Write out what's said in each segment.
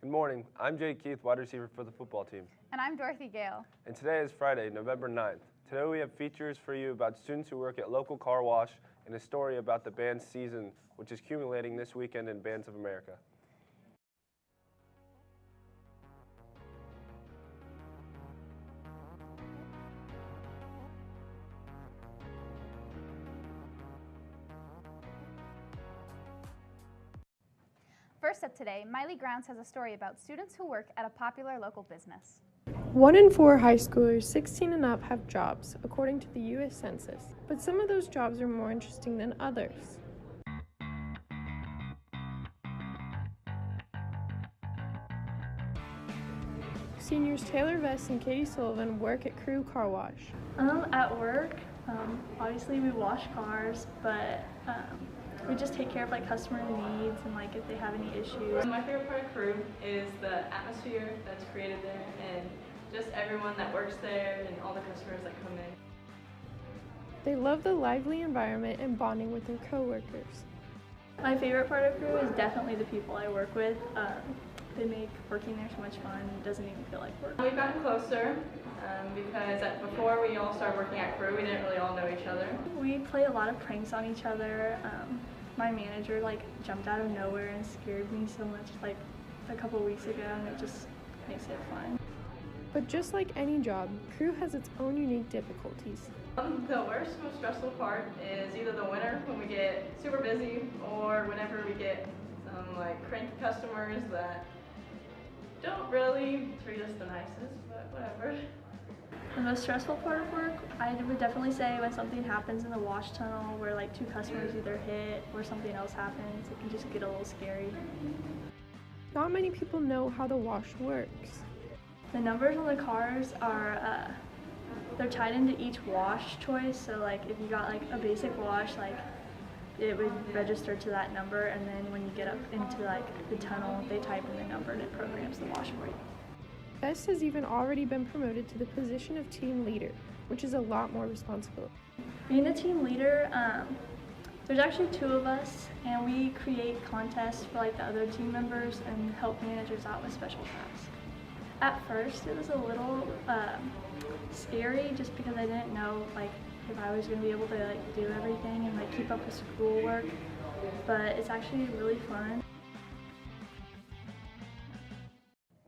Good morning. I'm Jake Keith, wide receiver for the football team. And I'm Dorothy Gale. And today is Friday, November 9th. Today we have features for you about students who work at local car wash and a story about the band season, which is culminating this weekend in Bands of America. First up today, Miley Grounds has a story about students who work at a popular local business. 1 in 4 high schoolers 16 and up have jobs, according to the U.S. Census, but some of those jobs are more interesting than others. Seniors Taylor Vest and Katie Sullivan work at Crew Car Wash. At work, obviously we wash cars, but we just take care of customer needs and if they have any issues. My favorite part of Crew is the atmosphere that's created there and just everyone that works there and all the customers that come in. They love the lively environment and bonding with their coworkers. My favorite part of Crew is definitely the people I work with. They make working there so much fun. It doesn't even feel like work. We've gotten closer because before we all started working at Crew, we didn't really all know each other. We play a lot of pranks on each other. My manager jumped out of nowhere and scared me so much a couple weeks ago, and it just makes it fun. But just like any job, Crew has its own unique difficulties. The worst, most stressful part is either the winter when we get super busy or whenever we get some cranky customers that don't really treat us the nicest, but whatever. The most stressful part of work, I would definitely say when something happens in the wash tunnel where 2 customers either hit or something else happens, it can just get a little scary. Not many people know how the wash works. The numbers on the cars are, they're tied into each wash choice, so if you got a basic wash, it would register to that number, and then when you get up into the tunnel, they type in the number and it programs the wash for you. Bess has even already been promoted to the position of team leader, which is a lot more responsibility. Being a team leader, there's actually 2 of us, and we create contests for the other team members and help managers out with special tasks. At first, it was a little scary just because I didn't know if I was going to be able to do everything and keep up with schoolwork, but it's actually really fun.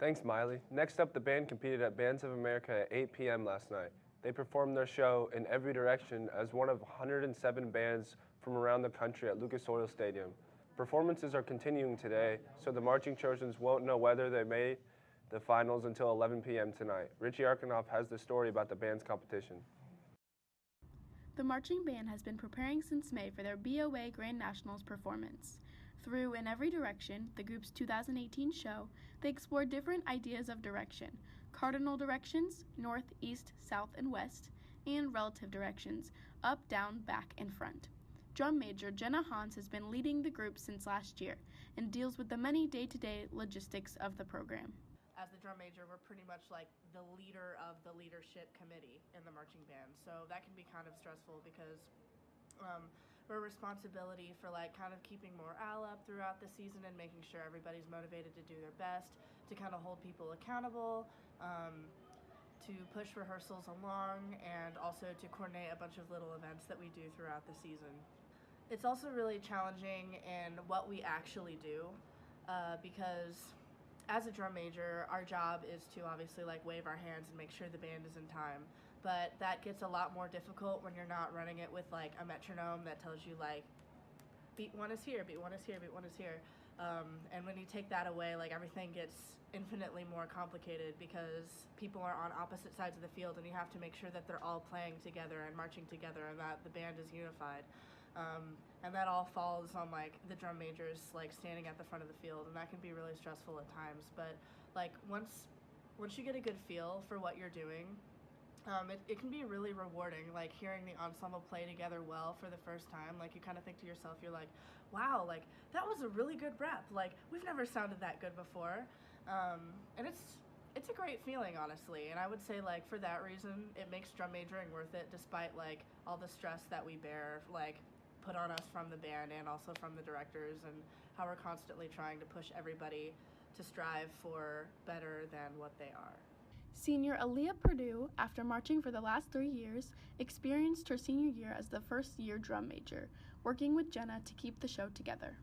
Thanks, Miley. Next up, the band competed at Bands of America at 8 p.m. last night. They performed their show in every direction as one of 107 bands from around the country at Lucas Oil Stadium. Performances are continuing today, so the marching Trojans won't know whether they made the finals until 11 p.m. tonight. Richie Arkanoff has the story about the band's competition. The marching band has been preparing since May for their BOA Grand Nationals performance. Through In Every Direction, the group's 2018 show, they explored different ideas of direction: cardinal directions, north, east, south, and west, and relative directions, up, down, back, and front. Drum major Jenna has been leading the group since last year and deals with the many day-to-day logistics of the program. As the drum major, we're pretty much the leader of the leadership committee in the marching band. So that can be kind of stressful because we're responsibility for kind of keeping morale up throughout the season and making sure everybody's motivated to do their best, to kind of hold people accountable, to push rehearsals along, and also to coordinate a bunch of little events that we do throughout the season. It's also really challenging in what we actually do because as a drum major, our job is to obviously wave our hands and make sure the band is in time. But that gets a lot more difficult when you're not running it with a metronome that tells you beat 1 is here, beat 1 is here, beat 1 is here. And when you take that away, everything gets infinitely more complicated because people are on opposite sides of the field and you have to make sure that they're all playing together and marching together and that the band is unified. And that all falls on the drum majors standing at the front of the field, and that can be really stressful at times. But once you get a good feel for what you're doing, it can be really rewarding, hearing the ensemble play together well for the first time. You kind of think to yourself, you're wow, that was a really good rep. We've never sounded that good before. And it's a great feeling, honestly. And I would say for that reason, it makes drum majoring worth it, despite all the stress that we bear put on us from the band and also from the directors, and how we're constantly trying to push everybody to strive for better than what they are. Senior Aaliyah Perdieu, after marching for the last 3 years, experienced her senior year as the first-year drum major, working with Jenna to keep the show together.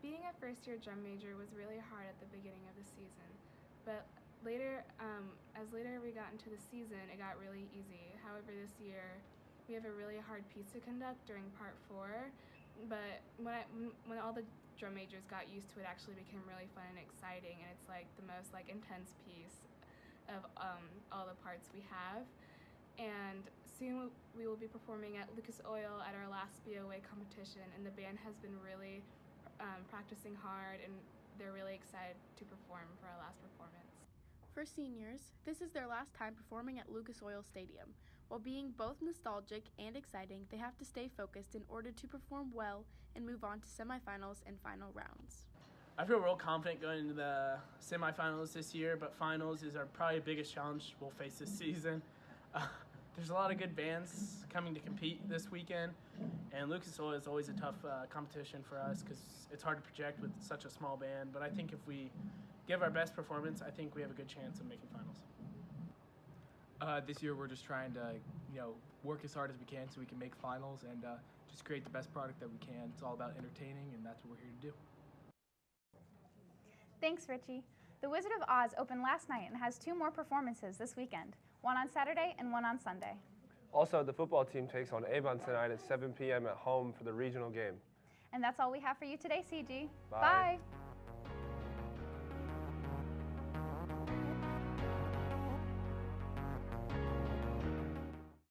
Being a first-year drum major was really hard at the beginning of the season, but later, as we got into the season, it got really easy. However, this year, we have a really hard piece to conduct during part 4, but when all the drum majors got used to it, actually became really fun and exciting, and it's like the most intense piece of all the parts we have. And soon we will be performing at Lucas Oil at our last BOA competition, and the band has been really practicing hard, and they're really excited to perform for our last performance. For seniors, this is their last time performing at Lucas Oil Stadium. While being both nostalgic and exciting, they have to stay focused in order to perform well and move on to semifinals and final rounds. I feel real confident going into the semifinals this year, but finals is our probably biggest challenge we'll face this season. There's a lot of good bands coming to compete this weekend, and Lucas Oil is always a tough competition for us because it's hard to project with such a small band, but I think if we give our best performance, I think we have a good chance of making finals. This year we're just trying to, work as hard as we can so we can make finals and just create the best product that we can. It's all about entertaining, and that's what we're here to do. Thanks, Richie. The Wizard of Oz opened last night and has 2 more performances this weekend, one on Saturday and one on Sunday. Also, the football team takes on Avon tonight at 7 p.m. at home for the regional game. And that's all we have for you today, CG. Bye. Bye.